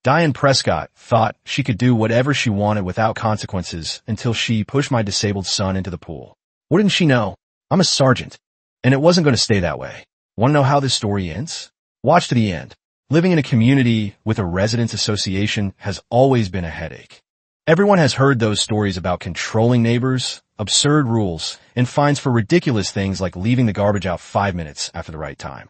Diane Prescott thought she could do whatever she wanted without consequences until she pushed my disabled son into the pool. What didn't she know? I'm a sergeant, and it wasn't going to stay that way. Want to know how this story ends? Watch to the end. Living in a community with a residents association has always been a headache. Everyone has heard those stories about controlling neighbors, absurd rules, and fines for ridiculous things like leaving the garbage out 5 minutes after the right time.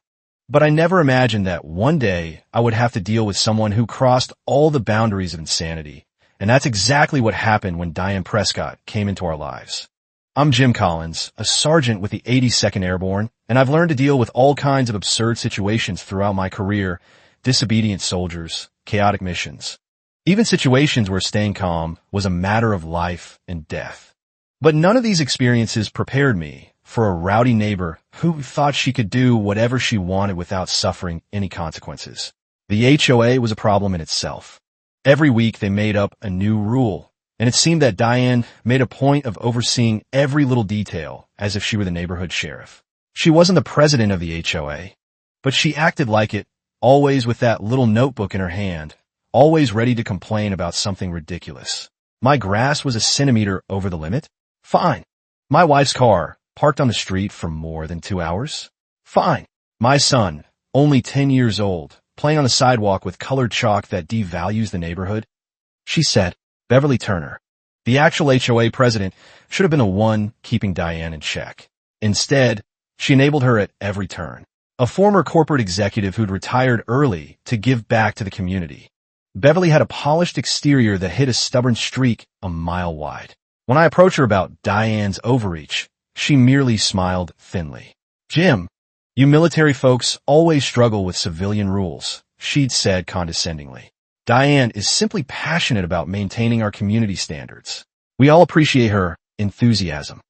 But I never imagined that one day I would have to deal with someone who crossed all the boundaries of insanity. And that's exactly what happened when Diane Prescott came into our lives. I'm Jim Collins, a sergeant with the 82nd Airborne, and I've learned to deal with all kinds of absurd situations throughout my career: disobedient soldiers, chaotic missions, even situations where staying calm was a matter of life and death. But none of these experiences prepared me for a rowdy neighbor who thought she could do whatever she wanted without suffering any consequences. The HOA was a problem in itself. Every week they made up a new rule, and it seemed that Diane made a point of overseeing every little detail as if she were the neighborhood sheriff. She wasn't the president of the HOA, but she acted like it, always with that little notebook in her hand, always ready to complain about something ridiculous. My grass was a centimeter over the limit? Fine. My wife's car parked on the street for more than 2 hours? Fine. My son, only 10 years old, playing on the sidewalk with colored chalk that devalues the neighborhood? She said. Beverly Turner, the actual HOA president, should have been the one keeping Diane in check. Instead, she enabled her at every turn. A former corporate executive who'd retired early to give back to the community. Beverly had a polished exterior that hid a stubborn streak a mile wide. When I approached her about Diane's overreach, she merely smiled thinly. Jim, you military folks always struggle with civilian rules, she'd said condescendingly. Diane is simply passionate about maintaining our community standards. We all appreciate her enthusiasm.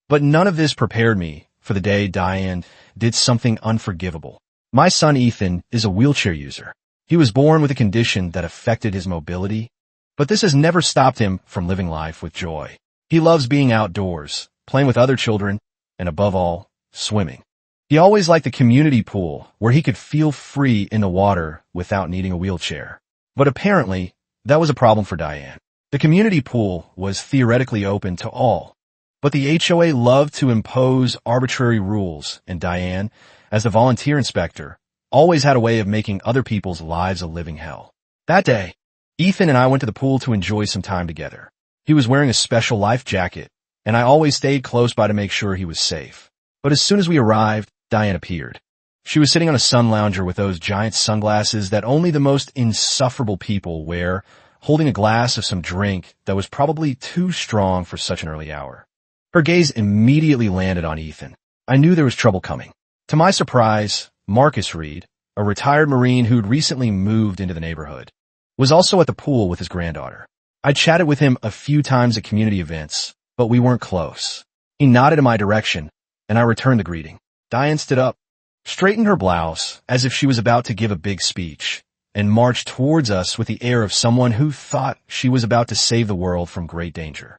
But none of this prepared me for the day Diane did something unforgivable. My son Ethan is a wheelchair user. He was born with a condition that affected his mobility, but this has never stopped him from living life with joy. He loves being outdoors, playing with other children, and above all, swimming. He always liked the community pool where he could feel free in the water without needing a wheelchair. But apparently, that was a problem for Diane. The community pool was theoretically open to all, but the HOA loved to impose arbitrary rules, and Diane, as the volunteer inspector, always had a way of making other people's lives a living hell. That day, Ethan and I went to the pool to enjoy some time together. He was wearing a special life jacket, and I always stayed close by to make sure he was safe. But as soon as we arrived, Diane appeared. She was sitting on a sun lounger with those giant sunglasses that only the most insufferable people wear, holding a glass of some drink that was probably too strong for such an early hour. Her gaze immediately landed on Ethan. I knew there was trouble coming. To my surprise, Marcus Reed, a retired Marine who'd recently moved into the neighborhood, was also at the pool with his granddaughter. I chatted with him a few times at community events, but we weren't close. He nodded in my direction, and I returned the greeting. Diane stood up, straightened her blouse as if she was about to give a big speech, and marched towards us with the air of someone who thought she was about to save the world from great danger.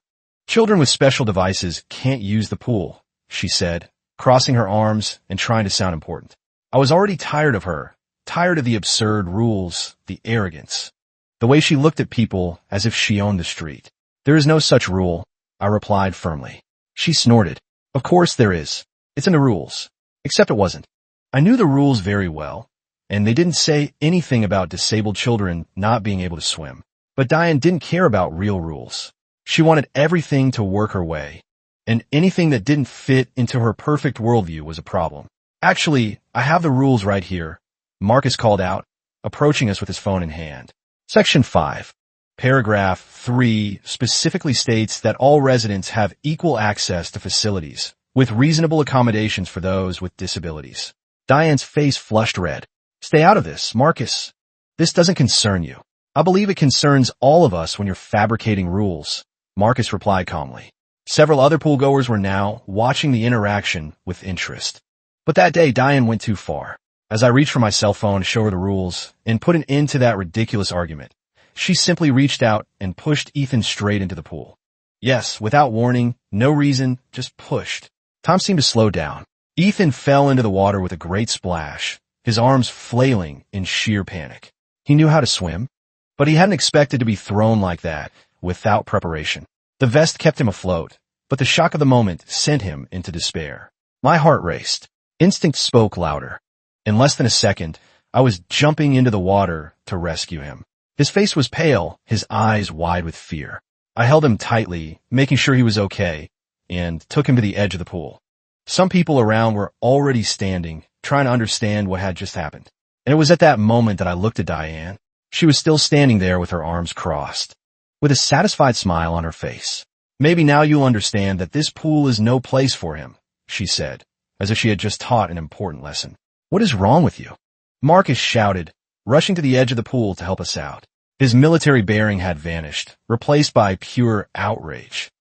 Children with special devices can't use the pool, she said, crossing her arms and trying to sound important. I was already tired of her, tired of the absurd rules, the arrogance, the way she looked at people as if she owned the street. There is no such rule, I replied firmly. She snorted. Of course there is. It's in the rules. Except it wasn't. I knew the rules very well, and they didn't say anything about disabled children not being able to swim. But Diane didn't care about real rules. She wanted everything to work her way, and anything that didn't fit into her perfect worldview was a problem. Actually, I have the rules right here, Marcus called out, approaching us with his phone in hand. Section 5. Paragraph 3 specifically states that all residents have equal access to facilities, with reasonable accommodations for those with disabilities. Diane's face flushed red. Stay out of this, Marcus. This doesn't concern you. I believe it concerns all of us when you're fabricating rules, Marcus replied calmly. Several other poolgoers were now watching the interaction with interest. But that day, Diane went too far. As I reached for my cell phone to show her the rules and put an end to that ridiculous argument, she simply reached out and pushed Ethan straight into the pool. Yes, without warning, no reason, just pushed. Time seemed to slow down. Ethan fell into the water with a great splash, his arms flailing in sheer panic. He knew how to swim. But he hadn't expected to be thrown like that, without preparation. The vest kept him afloat, but the shock of the moment sent him into despair. My heart raced. Instinct spoke louder. In less than a second, I was jumping into the water to rescue him. His face was pale, his eyes wide with fear. I held him tightly, making sure he was okay, and took him to the edge of the pool. Some people around were already standing, trying to understand what had just happened. And it was at that moment that I looked at Diane. She was still standing there with her arms crossed, with a satisfied smile on her face. "Maybe now you'll understand that this pool is no place for him," she said, as if she had just taught an important lesson. "What is wrong with you?" Marcus shouted, rushing to the edge of the pool to help us out. His military bearing had vanished, replaced by pure outrage.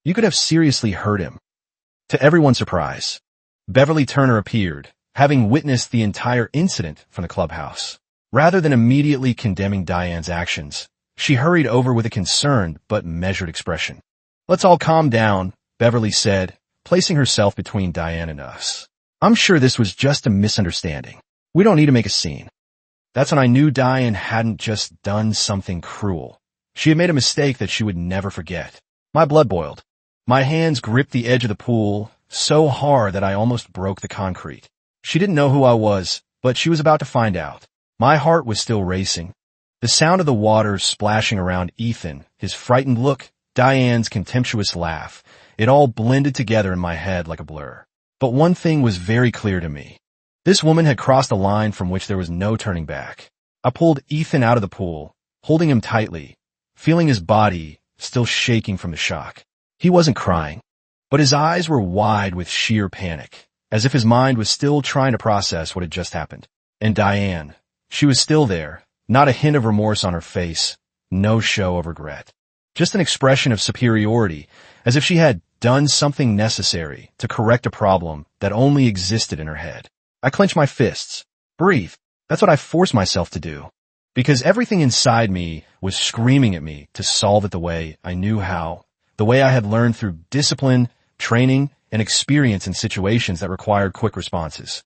You could have seriously hurt him. To everyone's surprise, Beverly Turner appeared, having witnessed the entire incident from the clubhouse. Rather than immediately condemning Diane's actions, she hurried over with a concerned but measured expression. "Let's all calm down," Beverly said, placing herself between Diane and us. "I'm sure this was just a misunderstanding. We don't need to make a scene." That's when I knew Diane hadn't just done something cruel. She had made a mistake that she would never forget. My blood boiled. My hands gripped the edge of the pool so hard that I almost broke the concrete. She didn't know who I was, but she was about to find out. My heart was still racing. The sound of the water splashing around Ethan, his frightened look, Diane's contemptuous laugh, it all blended together in my head like a blur. But one thing was very clear to me. This woman had crossed a line from which there was no turning back. I pulled Ethan out of the pool, holding him tightly, feeling his body still shaking from the shock. He wasn't crying, but his eyes were wide with sheer panic, as if his mind was still trying to process what had just happened. And Diane, she was still there, not a hint of remorse on her face, no show of regret. Just an expression of superiority, as if she had done something necessary to correct a problem that only existed in her head. I clenched my fists. Breathe. That's what I forced myself to do. Because everything inside me was screaming at me to solve it the way I knew how, the way I had learned through discipline, training, and experience in situations that required quick responses.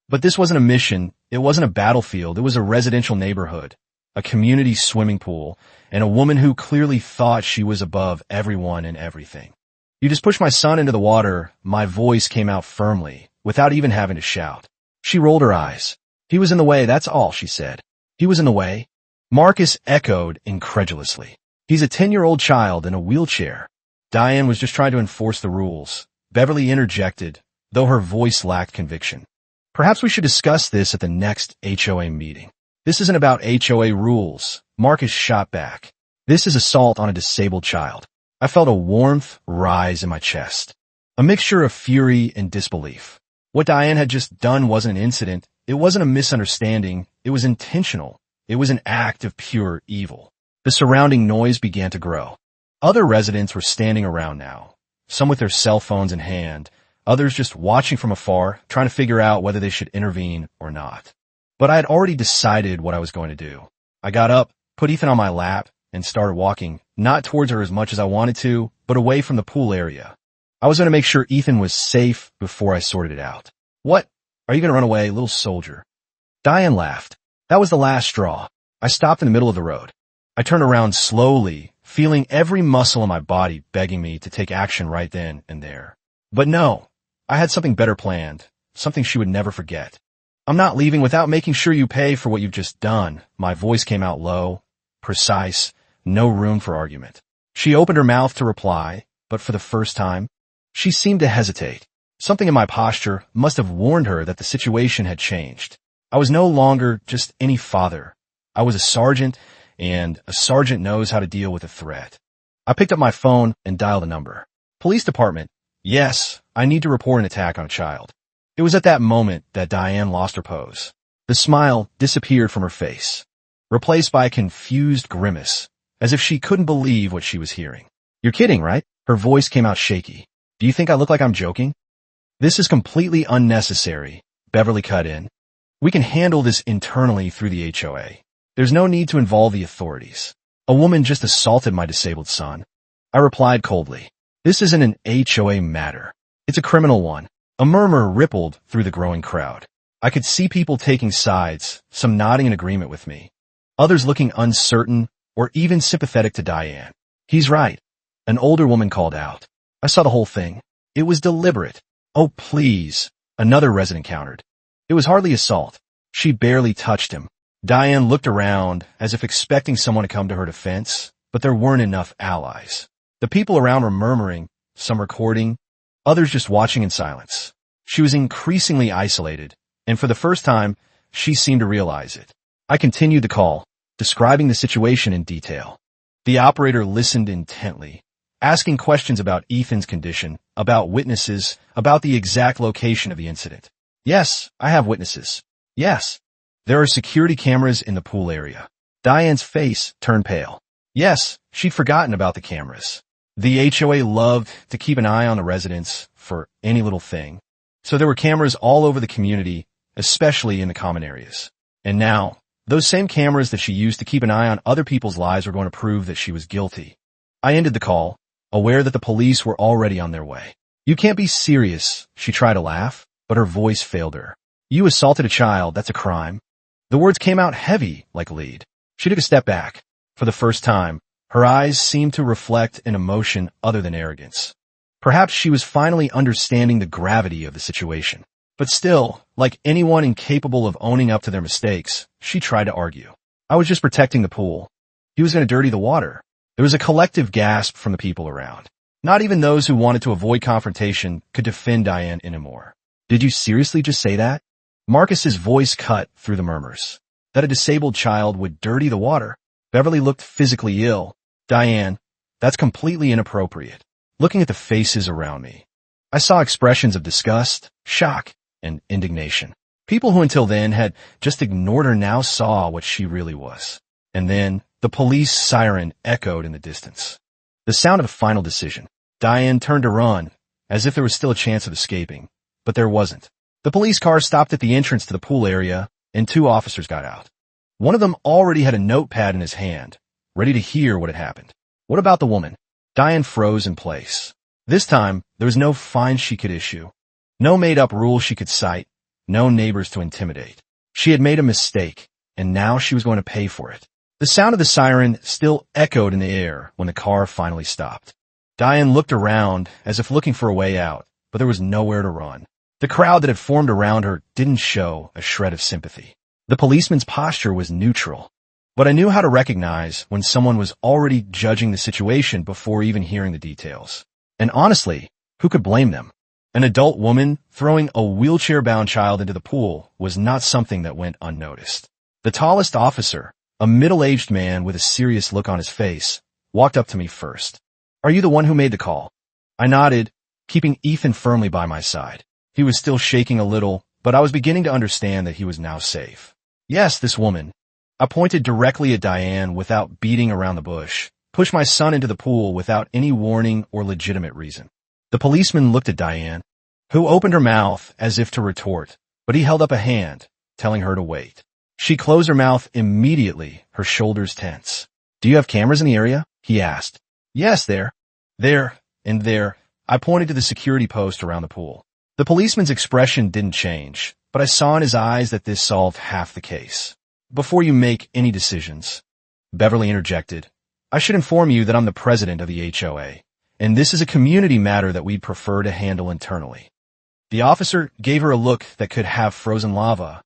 But this wasn't a mission, it wasn't a battlefield, it was a residential neighborhood, a community swimming pool, and a woman who clearly thought she was above everyone and everything. "You just pushed my son into the water," my voice came out firmly, without even having to shout. She rolled her eyes. "He was in the way, that's all," she said. "He was in the way?" Marcus echoed incredulously. "He's a 10-year-old child in a wheelchair." Diane was just trying to enforce the rules. Beverly interjected, though her voice lacked conviction. "Perhaps we should discuss this at the next HOA meeting." "This isn't about HOA rules," Marcus shot back. "This is assault on a disabled child." I felt a warmth rise in my chest, a mixture of fury and disbelief. What Diane had just done wasn't an incident, it wasn't a misunderstanding, it was intentional. It was an act of pure evil. The surrounding noise began to grow. Other residents were standing around now, some with their cell phones in hand, others just watching from afar, trying to figure out whether they should intervene or not. But I had already decided what I was going to do. I got up, put Ethan on my lap, and started walking, not towards her as much as I wanted to, but away from the pool area. I was going to make sure Ethan was safe before I sorted it out. "What? Are you going to run away, little soldier?" Diane laughed. That was the last straw. I stopped in the middle of the road. I turned around slowly, feeling every muscle in my body begging me to take action right then and there. But no, I had something better planned, something she would never forget. "I'm not leaving without making sure you pay for what you've just done." My voice came out low, precise, no room for argument. She opened her mouth to reply, but for the first time, she seemed to hesitate. Something in my posture must have warned her that the situation had changed. I was no longer just any father. I was a sergeant, and a sergeant knows how to deal with a threat. I picked up my phone and dialed a number. "Police department." "Yes, I need to report an attack on a child." It was at that moment that Diane lost her pose. The smile disappeared from her face, replaced by a confused grimace, as if she couldn't believe what she was hearing. "You're kidding, right?" Her voice came out shaky. "Do you think I look like I'm joking?" "This is completely unnecessary," Beverly cut in. "We can handle this internally through the HOA. There's no need to involve the authorities. A woman just assaulted my disabled son." I replied coldly. "This isn't an HOA matter. It's a criminal one." A murmur rippled through the growing crowd. I could see people taking sides, some nodding in agreement with me, others looking uncertain, or even sympathetic to Diane. He's right. An older woman called out. I saw the whole thing. It was deliberate. Oh, please. Another resident countered. It was hardly assault. She barely touched him. Diane looked around as if expecting someone to come to her defense, but there weren't enough allies. The people around were murmuring, some recording, others just watching in silence. She was increasingly isolated, and for the first time, she seemed to realize it. I continued the call, describing the situation in detail. The operator listened intently, asking questions about Ethan's condition, about witnesses, about the exact location of the incident. Yes, I have witnesses. Yes. There are security cameras in the pool area. Diane's face turned pale. Yes, she'd forgotten about the cameras. The HOA loved to keep an eye on the residents for any little thing. So there were cameras all over the community, especially in the common areas. And now, those same cameras that she used to keep an eye on other people's lives were going to prove that she was guilty. I ended the call, aware that the police were already on their way. You can't be serious, she tried to laugh, but her voice failed her. You assaulted a child, that's a crime. The words came out heavy, like lead. She took a step back. For the first time, her eyes seemed to reflect an emotion other than arrogance. Perhaps she was finally understanding the gravity of the situation. But still, like anyone incapable of owning up to their mistakes, she tried to argue. I was just protecting the pool. He was going to dirty the water. There was a collective gasp from the people around. Not even those who wanted to avoid confrontation could defend Diane anymore. Did you seriously just say that? Marcus's voice cut through the murmurs. That a disabled child would dirty the water? Beverly looked physically ill. Diane, that's completely inappropriate. Looking at the faces around me, I saw expressions of disgust, shock, and indignation. People who until then had just ignored her now saw what she really was. And then, the police siren echoed in the distance. The sound of a final decision. Diane turned to run, as if there was still a chance of escaping. But there wasn't. The police car stopped at the entrance to the pool area, and 2 officers got out. One of them already had a notepad in his hand, ready to hear what had happened. What about the woman? Diane froze in place. This time, there was no fine she could issue. No made-up rule she could cite. No neighbors to intimidate. She had made a mistake, and now she was going to pay for it. The sound of the siren still echoed in the air when the car finally stopped. Diane looked around as if looking for a way out, but there was nowhere to run. The crowd that had formed around her didn't show a shred of sympathy. The policeman's posture was neutral, but I knew how to recognize when someone was already judging the situation before even hearing the details. And honestly, who could blame them? An adult woman throwing a wheelchair-bound child into the pool was not something that went unnoticed. The tallest officer, a middle-aged man with a serious look on his face, walked up to me first. Are you the one who made the call? I nodded, keeping Ethan firmly by my side. He was still shaking a little, but I was beginning to understand that he was now safe. Yes, this woman. I pointed directly at Diane without beating around the bush, pushed my son into the pool without any warning or legitimate reason. The policeman looked at Diane, who opened her mouth as if to retort, but he held up a hand, telling her to wait. She closed her mouth immediately, her shoulders tense. Do you have cameras in the area? He asked. Yes, there. There, and there. I pointed to the security post around the pool. The policeman's expression didn't change, but I saw in his eyes that this solved half the case. Before you make any decisions, Beverly interjected, I should inform you that I'm the president of the HOA, and this is a community matter that we'd prefer to handle internally. The officer gave her a look that could have frozen lava.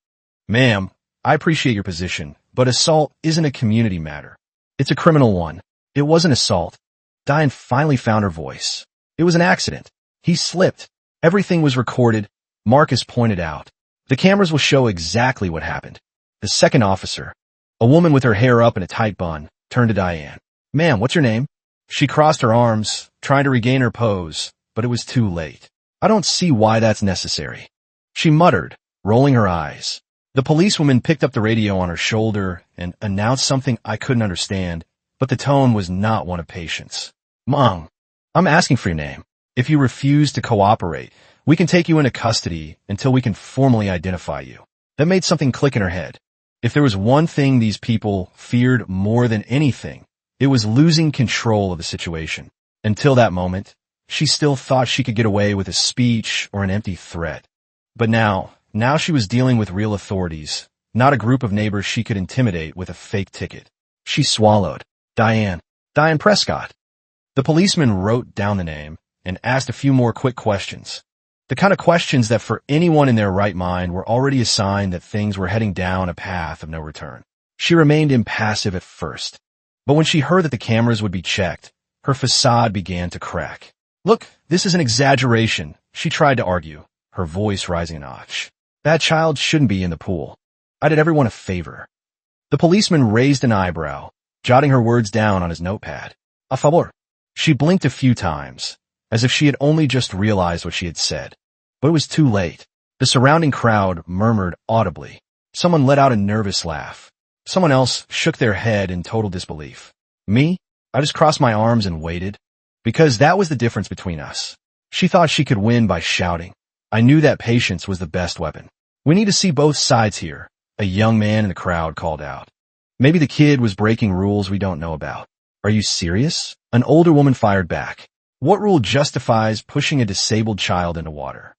Ma'am, I appreciate your position, but assault isn't a community matter. It's a criminal one. It wasn't assault. Diane finally found her voice. It was an accident. He slipped. Everything was recorded, Marcus pointed out. The cameras will show exactly what happened. The second officer, a woman with her hair up in a tight bun, turned to Diane. Ma'am, what's your name? She crossed her arms, trying to regain her pose, but it was too late. I don't see why that's necessary. She muttered, rolling her eyes. The policewoman picked up the radio on her shoulder and announced something I couldn't understand, but the tone was not one of patience. Mom, I'm asking for your name. If you refuse to cooperate, we can take you into custody until we can formally identify you. That made something click in her head. If there was one thing these people feared more than anything, it was losing control of the situation. Until that moment, she still thought she could get away with a speech or an empty threat. But now she was dealing with real authorities, not a group of neighbors she could intimidate with a fake ticket. She swallowed. Diane. Diane Prescott. The policeman wrote down the name and asked a few more quick questions. The kind of questions that for anyone in their right mind were already a sign that things were heading down a path of no return. She remained impassive at first, but when she heard that the cameras would be checked, her facade began to crack. Look, this is an exaggeration, she tried to argue, her voice rising a notch. That child shouldn't be in the pool. I did everyone a favor. The policeman raised an eyebrow, jotting her words down on his notepad. A favor. She blinked a few times, as if she had only just realized what she had said. But it was too late. The surrounding crowd murmured audibly. Someone let out a nervous laugh. Someone else shook their head in total disbelief. Me? I just crossed my arms and waited. Because that was the difference between us. She thought she could win by shouting. I knew that patience was the best weapon. We need to see both sides here, a young man in the crowd called out. Maybe the kid was breaking rules we don't know about. Are you serious? An older woman fired back. What rule justifies pushing a disabled child into water?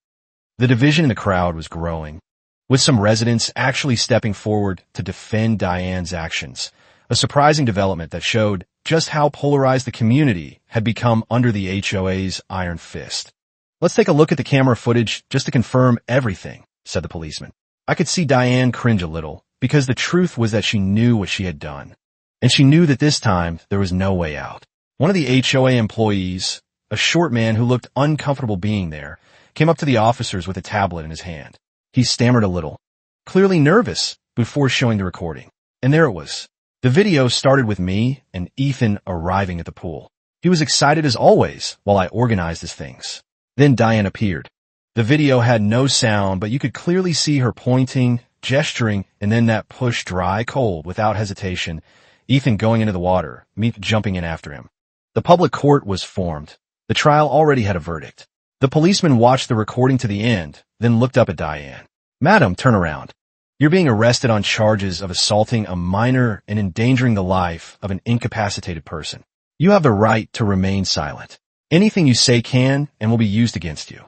The division in the crowd was growing, with some residents actually stepping forward to defend Diane's actions, a surprising development that showed just how polarized the community had become under the HOA's iron fist. Let's take a look at the camera footage just to confirm everything, said the policeman. I could see Diane cringe a little, because the truth was that she knew what she had done, and she knew that this time there was no way out. One of the HOA employees, a short man who looked uncomfortable being there, came up to the officers with a tablet in his hand. He stammered a little, clearly nervous, before showing the recording. And there it was. The video started with me and Ethan arriving at the pool. He was excited as always while I organized his things. Then Diane appeared. The video had no sound, but you could clearly see her pointing, gesturing, and then that push dry cold without hesitation, Ethan going into the water, me jumping in after him. The public court was formed. The trial already had a verdict. The policeman watched the recording to the end, then looked up at Diane. Madam, turn around. You're being arrested on charges of assaulting a minor and endangering the life of an incapacitated person. You have the right to remain silent. Anything you say can and will be used against you.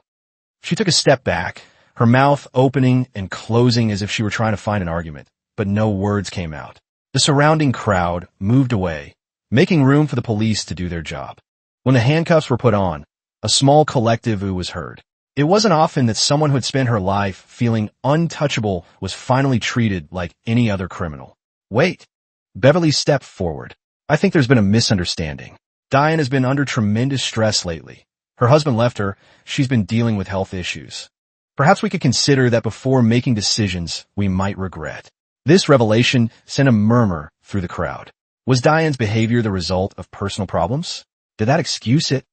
She took a step back, her mouth opening and closing as if she were trying to find an argument, but no words came out. The surrounding crowd moved away, making room for the police to do their job. When the handcuffs were put on, a small collective ooh was heard. It wasn't often that someone who had spent her life feeling untouchable was finally treated like any other criminal. Wait. Beverly stepped forward. I think there's been a misunderstanding. Diane has been under tremendous stress lately. Her husband left her. She's been dealing with health issues. Perhaps we could consider that before making decisions we might regret. This revelation sent a murmur through the crowd. Was Diane's behavior the result of personal problems? Did that excuse it?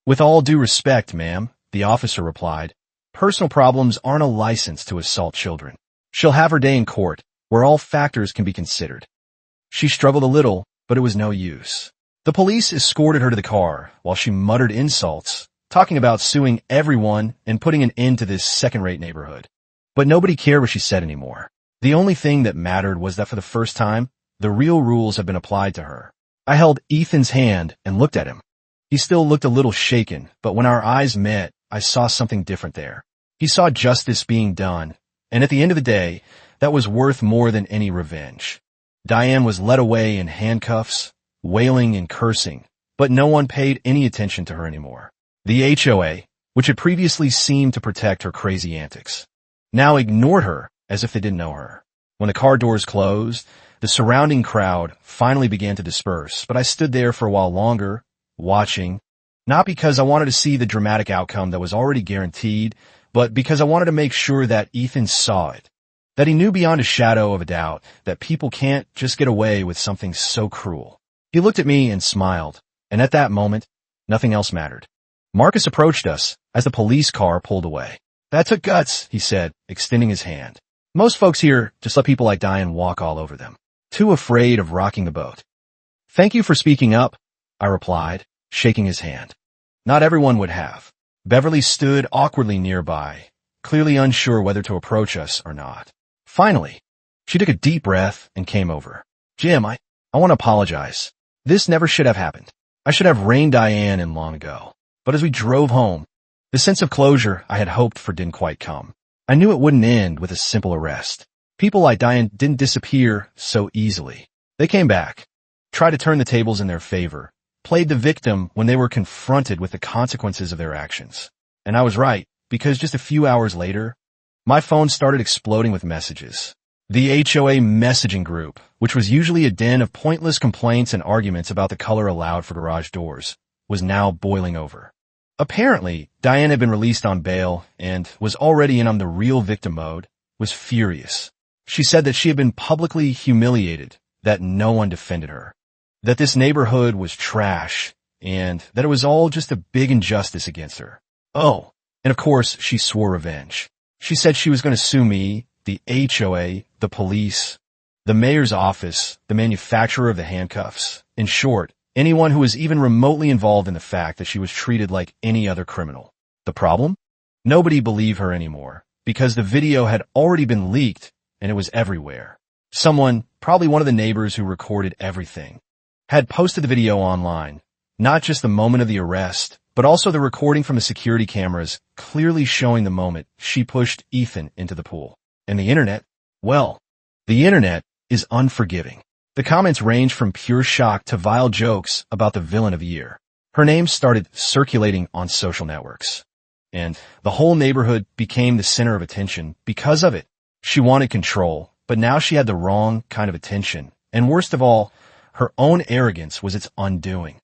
With all due respect, ma'am, the officer replied, personal problems aren't a license to assault children. She'll have her day in court, where all factors can be considered. She struggled a little, but it was no use. The police escorted her to the car while she muttered insults, talking about suing everyone and putting an end to this second-rate neighborhood. But nobody cared what she said anymore. The only thing that mattered was that for the first time, the real rules had been applied to her. I held Ethan's hand and looked at him. He still looked a little shaken, but when our eyes met, I saw something different there. He saw justice being done, and at the end of the day, that was worth more than any revenge. Diane was led away in handcuffs, wailing and cursing, but no one paid any attention to her anymore. The HOA, which had previously seemed to protect her crazy antics, now ignored her as if they didn't know her. When the car doors closed, the surrounding crowd finally began to disperse, but I stood there for a while longer, watching, not because I wanted to see the dramatic outcome that was already guaranteed, but because I wanted to make sure that Ethan saw it, that he knew beyond a shadow of a doubt that people can't just get away with something so cruel. He looked at me and smiled, and at that moment, nothing else mattered. Marcus approached us as the police car pulled away. That took guts, he said, extending his hand. Most folks here just let people like Diane walk all over them, too afraid of rocking the boat. Thank you for speaking up, I replied, shaking his hand. Not everyone would have. Beverly stood awkwardly nearby, clearly unsure whether to approach us or not. Finally, she took a deep breath and came over. Jim, I want to apologize. This never should have happened. I should have reined Diane in long ago. But as we drove home, the sense of closure I had hoped for didn't quite come. I knew it wouldn't end with a simple arrest. People like Diane didn't disappear so easily. They came back. tried to turn the tables in their favor, played the victim when they were confronted with the consequences of their actions. And I was right, because just a few hours later, my phone started exploding with messages. The HOA messaging group, which was usually a den of pointless complaints and arguments about the color allowed for garage doors, was now boiling over. Apparently, Diane had been released on bail and was already in on the real victim mode, was furious. She said that she had been publicly humiliated, that no one defended her, that this neighborhood was trash, and that it was all just a big injustice against her. Oh, and of course, she swore revenge. She said she was going to sue me, the HOA, the police, the mayor's office, the manufacturer of the handcuffs. In short, anyone who was even remotely involved in the fact that she was treated like any other criminal. The problem? Nobody believed her anymore, because the video had already been leaked and it was everywhere. Someone, probably one of the neighbors who recorded everything, had posted the video online, not just the moment of the arrest, but also the recording from the security cameras clearly showing the moment she pushed Ethan into the pool. And the internet? Well, the internet is unforgiving. The comments range from pure shock to vile jokes about the villain of the year. Her name started circulating on social networks, and the whole neighborhood became the center of attention because of it. She wanted control, but now she had the wrong kind of attention, and worst of all, her own arrogance was its undoing.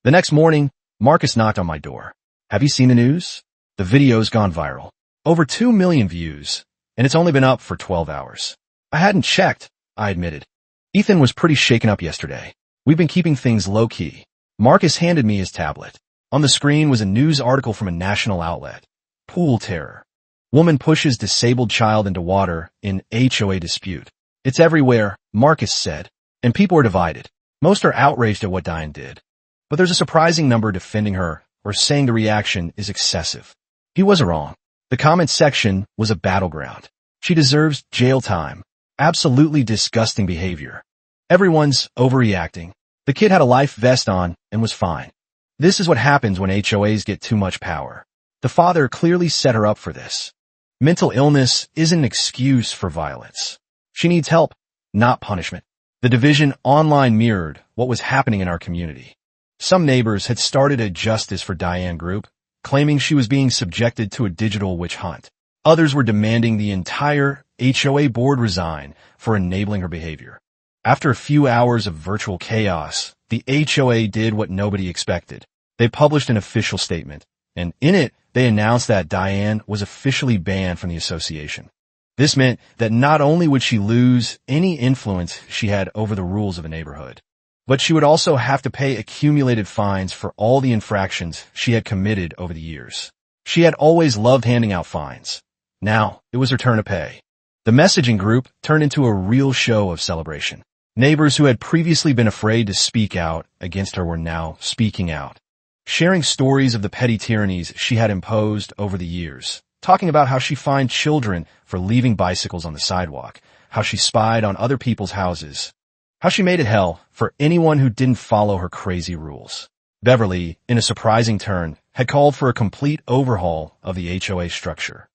The next morning, Marcus knocked on my door. Have you seen the news? The video's gone viral. Over 2 million views, and it's only been up for 12 hours. I hadn't checked, I admitted. Ethan was pretty shaken up yesterday. We've been keeping things low-key. Marcus handed me his tablet. On the screen was a news article from a national outlet. Pool terror. Woman pushes disabled child into water in HOA dispute. It's everywhere, Marcus said, and people are divided. Most are outraged at what Diane did. But there's a surprising number defending her or saying the reaction is excessive. He wasn't wrong. The comments section was a battleground. She deserves jail time. Absolutely disgusting behavior. Everyone's overreacting. The kid had a life vest on and was fine. This is what happens when HOAs get too much power. The father clearly set her up for this. Mental illness isn't an excuse for violence. She needs help, not punishment. The division online mirrored what was happening in our community. Some neighbors had started a Justice for Diane group, claiming she was being subjected to a digital witch hunt. Others were demanding the entire HOA board resign for enabling her behavior. After a few hours of virtual chaos, the HOA did what nobody expected. They published an official statement, and in it, they announced that Diane was officially banned from the association. This meant that not only would she lose any influence she had over the rules of the neighborhood, but she would also have to pay accumulated fines for all the infractions she had committed over the years. She had always loved handing out fines. Now, it was her turn to pay. The messaging group turned into a real show of celebration. Neighbors who had previously been afraid to speak out against her were now speaking out, sharing stories of the petty tyrannies she had imposed over the years, talking about how she fined children for leaving bicycles on the sidewalk, how she spied on other people's houses, how she made it hell for anyone who didn't follow her crazy rules. Beverly, in a surprising turn, had called for a complete overhaul of the HOA structure.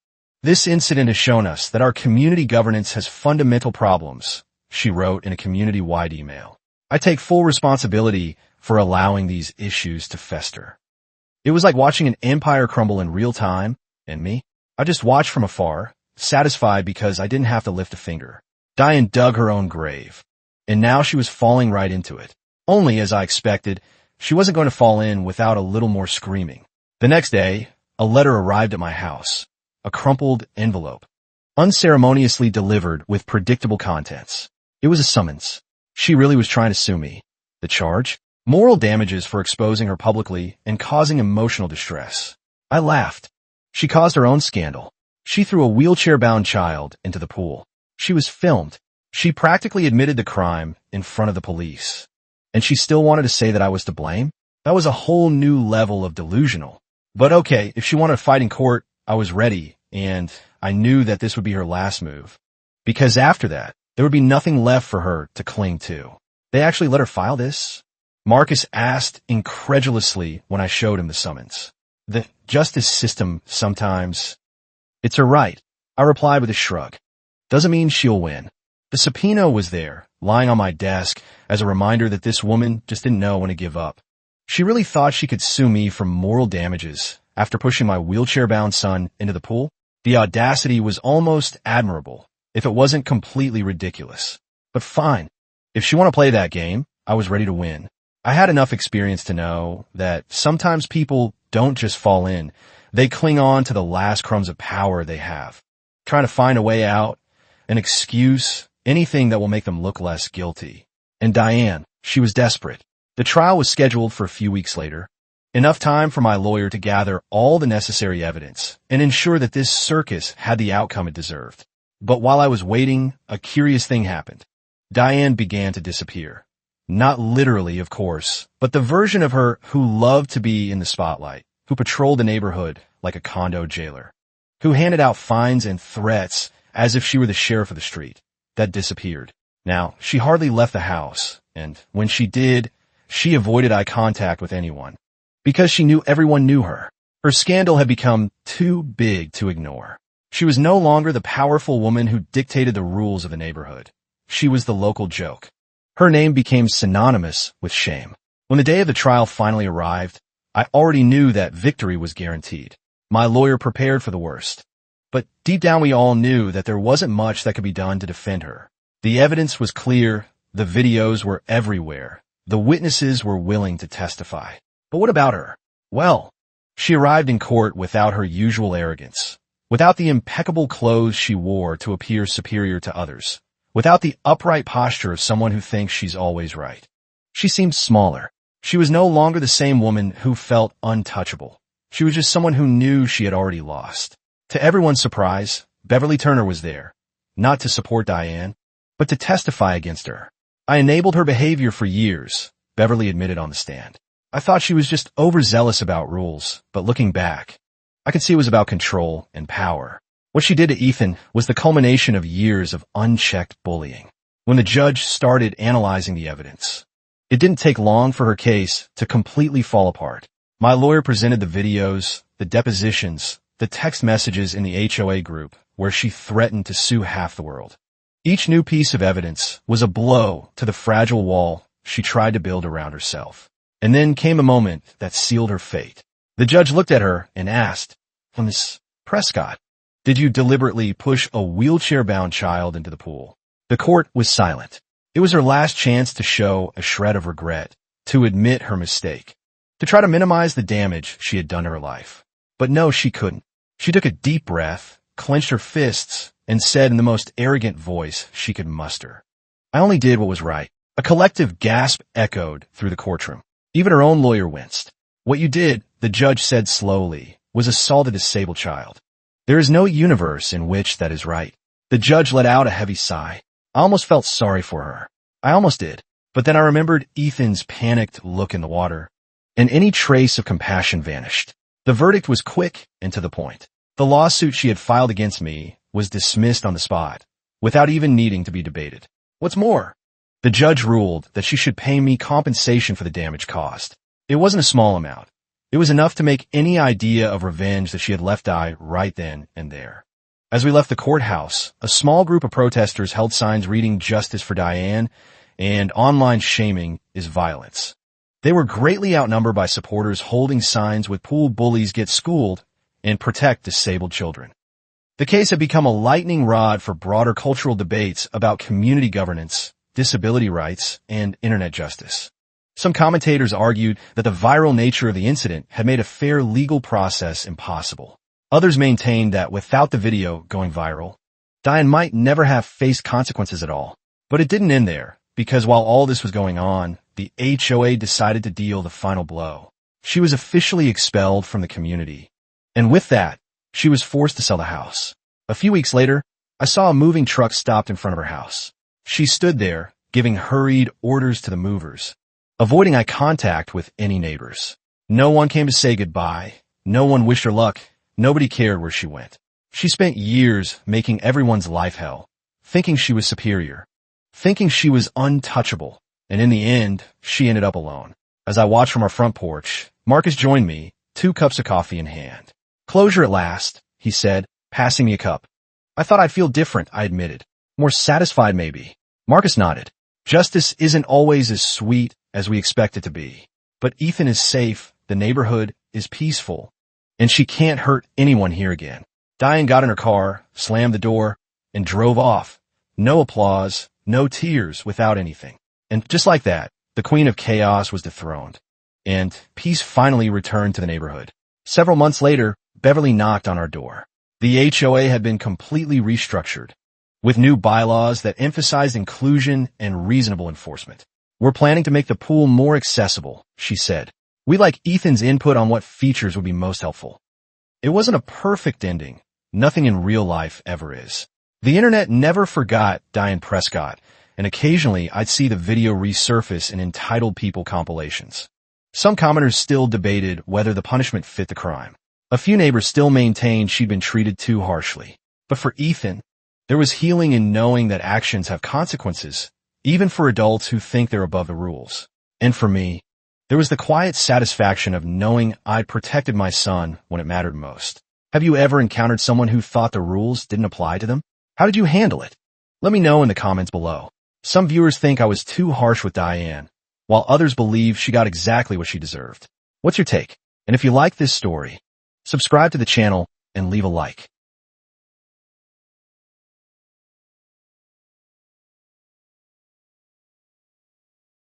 This incident has shown us that our community governance has fundamental problems, she wrote in a community-wide email. I take full responsibility for allowing these issues to fester. It was like watching an empire crumble in real time, and me, I just watched from afar, satisfied because I didn't have to lift a finger. Diane dug her own grave, and now she was falling right into it. Only, as I expected, she wasn't going to fall in without a little more screaming. The next day, a letter arrived at my house. A crumpled envelope, unceremoniously delivered with predictable contents. It was a summons. She really was trying to sue me. The charge? Moral damages for exposing her publicly and causing emotional distress. I laughed. She caused her own scandal. She threw a wheelchair-bound child into the pool. She was filmed. She practically admitted the crime in front of the police. And she still wanted to say that I was to blame? That was a whole new level of delusional. But okay, if she wanted to fight in court, I was ready, and I knew that this would be her last move. Because after that, there would be nothing left for her to cling to. They actually let her file this? Marcus asked incredulously when I showed him the summons. The justice system sometimes... It's her right, I replied with a shrug. Doesn't mean she'll win. The subpoena was there, lying on my desk, as a reminder that this woman just didn't know when to give up. She really thought she could sue me for moral damages after pushing my wheelchair-bound son into the pool. The audacity was almost admirable, if it wasn't completely ridiculous. But fine. If she wanted to play that game, I was ready to win. I had enough experience to know that sometimes people don't just fall in. They cling on to the last crumbs of power they have, trying to find a way out, an excuse, anything that will make them look less guilty. And Diane, she was desperate. The trial was scheduled for a few weeks later. Enough time for my lawyer to gather all the necessary evidence and ensure that this circus had the outcome it deserved. But while I was waiting, a curious thing happened. Diane began to disappear. Not literally, of course, but the version of her who loved to be in the spotlight, who patrolled the neighborhood like a condo jailer, who handed out fines and threats as if she were the sheriff of the street, that disappeared. Now, she hardly left the house, and when she did, she avoided eye contact with anyone, because she knew everyone knew her. Her scandal had become too big to ignore. She was no longer the powerful woman who dictated the rules of the neighborhood. She was the local joke. Her name became synonymous with shame. When the day of the trial finally arrived, I already knew that victory was guaranteed. My lawyer prepared for the worst. But deep down we all knew that there wasn't much that could be done to defend her. The evidence was clear, the videos were everywhere, the witnesses were willing to testify. But what about her? Well, she arrived in court without her usual arrogance, without the impeccable clothes she wore to appear superior to others, without the upright posture of someone who thinks she's always right. She seemed smaller. She was no longer the same woman who felt untouchable. She was just someone who knew she had already lost. To everyone's surprise, Beverly Turner was there, not to support Diane, but to testify against her. I enabled her behavior for years, Beverly admitted on the stand. I thought she was just overzealous about rules, but looking back, I could see it was about control and power. What she did to Ethan was the culmination of years of unchecked bullying. When the judge started analyzing the evidence, it didn't take long for her case to completely fall apart. My lawyer presented the videos, the depositions, the text messages in the HOA group where she threatened to sue half the world. Each new piece of evidence was a blow to the fragile wall she tried to build around herself. And then came a moment that sealed her fate. The judge looked at her and asked, "Miss Prescott, did you deliberately push a wheelchair-bound child into the pool?" The court was silent. It was her last chance to show a shred of regret, to admit her mistake, to try to minimize the damage she had done to her life. But no, she couldn't. She took a deep breath, clenched her fists, and said in the most arrogant voice she could muster, "I only did what was right." A collective gasp echoed through the courtroom. Even her own lawyer winced. "What you did," the judge said slowly, "was assault a disabled child. There is no universe in which that is right." The judge let out a heavy sigh. I almost felt sorry for her. I almost did. But then I remembered Ethan's panicked look in the water, and any trace of compassion vanished. The verdict was quick and to the point. The lawsuit she had filed against me was dismissed on the spot, without even needing to be debated. What's more, the judge ruled that she should pay me compensation for the damage caused. It wasn't a small amount. It was enough to make any idea of revenge that she had left die right then and there. As we left the courthouse, a small group of protesters held signs reading "Justice for Diane" and "Online shaming is violence." They were greatly outnumbered by supporters holding signs with "Pool bullies get schooled" and "Protect disabled children." The case had become a lightning rod for broader cultural debates about community governance, disability rights, and internet justice. Some commentators argued that the viral nature of the incident had made a fair legal process impossible. Others maintained that without the video going viral, Diane might never have faced consequences at all. But it didn't end there, because while all this was going on, the HOA decided to deal the final blow. She was officially expelled from the community. And with that, she was forced to sell the house. A few weeks later, I saw a moving truck stopped in front of her house. She stood there, giving hurried orders to the movers, avoiding eye contact with any neighbors. No one came to say goodbye. No one wished her luck. Nobody cared where she went. She spent years making everyone's life hell, thinking she was superior, thinking she was untouchable, and in the end, she ended up alone. As I watched from our front porch, Marcus joined me, 2 cups of coffee in hand. "Closure at last," he said, passing me a cup. "I thought I'd feel different," I admitted. More satisfied, maybe. Marcus nodded. Justice isn't always as sweet as we expect it to be. But Ethan is safe, the neighborhood is peaceful, and she can't hurt anyone here again. Diane got in her car, slammed the door, and drove off. No applause, no tears, without anything. And just like that, the Queen of Chaos was dethroned, and peace finally returned to the neighborhood. Several months later, Beverly knocked on our door. The HOA had been completely restructured, with new bylaws that emphasized inclusion and reasonable enforcement. We're planning to make the pool more accessible, she said. We like Ethan's input on what features would be most helpful. It wasn't a perfect ending. Nothing in real life ever is. The internet never forgot Diane Prescott, and occasionally I'd see the video resurface in entitled people compilations. Some commenters still debated whether the punishment fit the crime. A few neighbors still maintained she'd been treated too harshly. But for Ethan, there was healing in knowing that actions have consequences, even for adults who think they're above the rules. And for me, there was the quiet satisfaction of knowing I'd protected my son when it mattered most. Have you ever encountered someone who thought the rules didn't apply to them? How did you handle it? Let me know in the comments below. Some viewers think I was too harsh with Diane, while others believe she got exactly what she deserved. What's your take? And if you like this story, subscribe to the channel and leave a like.